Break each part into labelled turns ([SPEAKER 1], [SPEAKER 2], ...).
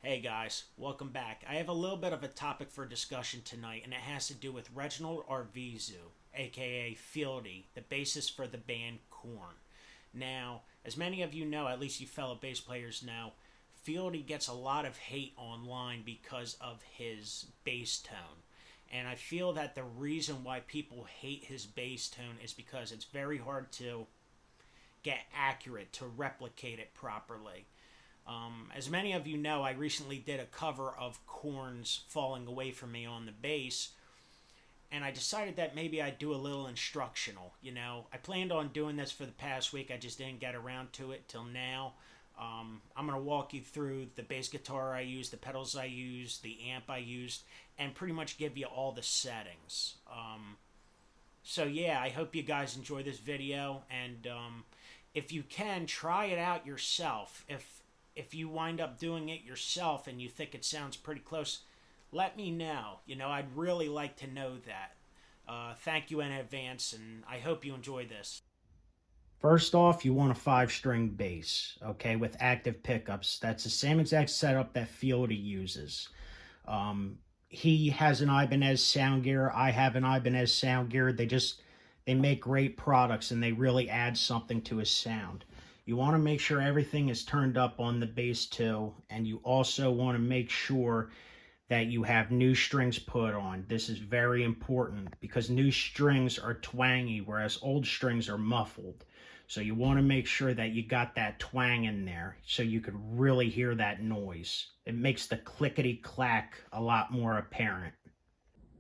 [SPEAKER 1] Hey guys, welcome back. I have a little bit of a topic for discussion tonight, and it has to do with Reginald Arvizu, aka Fieldy, the bassist for the band Korn. Now, as many of you know, at least you fellow bass players know, Fieldy gets a lot of hate online because of his bass tone. And I feel that the reason why people hate his bass tone is because it's very hard to get accurate, to replicate it properly. As many of you know, I recently did a cover of Korn's Falling Away From Me on the bass, and I decided that maybe I'd do a little instructional. I planned on doing this for the past week, I just didn't get around to it till now. I'm going to walk you through the bass guitar I used, the pedals I used, the amp I used, and pretty much give you all the settings. So yeah, I hope you guys enjoy this video, and if you can, try it out yourself. If you wind up doing it yourself and you think it sounds pretty close, let me know. I'd really like to know that. Thank you in advance, and I hope you enjoy this. First off, you want a 5-string bass, okay, with active pickups. That's the same exact setup that Fieldys uses. He has an Ibanez sound gear. I have an Ibanez sound gear. They make great products, and they really add something to his sound. You want to make sure everything is turned up on the bass too, and you also want to make sure that you have new strings put on. This is very important because new strings are twangy, whereas old strings are muffled. So you want to make sure that you got that twang in there so you could really hear that noise. It makes the clickety-clack a lot more apparent.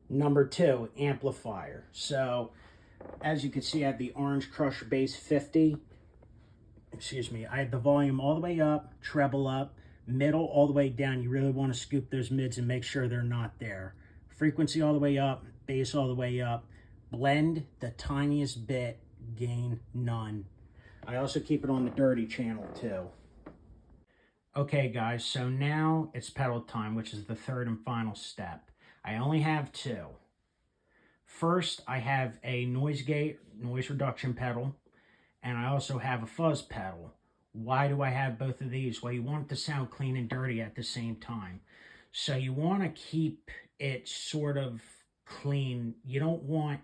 [SPEAKER 1] Number 2, amplifier. So as you can see, I have the Orange Crush Bass 50. I have the volume all the way up, treble up, middle all the way down. You really want to scoop those mids and make sure they're not there. Frequency all the way up, bass all the way up. Blend the tiniest bit, gain none. I also keep it on the dirty channel too. Okay guys, so now it's pedal time, which is the third and final step. I only have 2. First, I have a noise gate, noise reduction pedal, and I also have a fuzz pedal. Why do I have both of these? Well, you want it to sound clean and dirty at the same time. So you want to keep it sort of clean. You don't want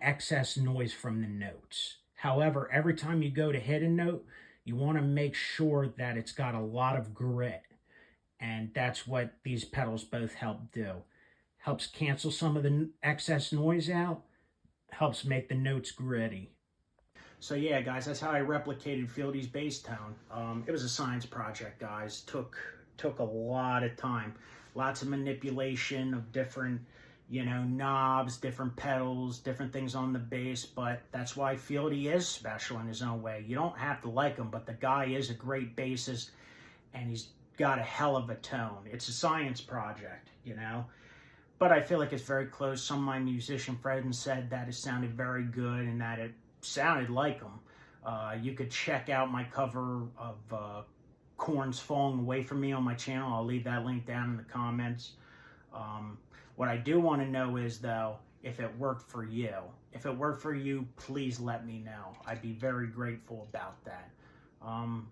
[SPEAKER 1] excess noise from the notes. However, every time you go to hit a note, you want to make sure that it's got a lot of grit. And that's what these pedals both help do. Helps cancel some of the excess noise out, helps make the notes gritty. So yeah, guys, that's how I replicated Fieldys' bass tone. It was a science project, guys. Took a lot of time, lots of manipulation of different, knobs, different pedals, different things on the bass. But that's why Fieldy is special in his own way. You don't have to like him, but the guy is a great bassist, and he's got a hell of a tone. It's a science project, But I feel like it's very close. Some of my musician friends said that it sounded very good and that it sounded like them. You could check out my cover of Korn's Falling Away From Me on my channel. I'll leave that link down in the comments. What I do want to know is, though, if it worked for you. If it worked for you, please let me know. I'd be very grateful about that.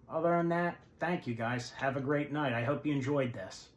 [SPEAKER 1] Other than that, thank you guys. Have a great night. I hope you enjoyed this.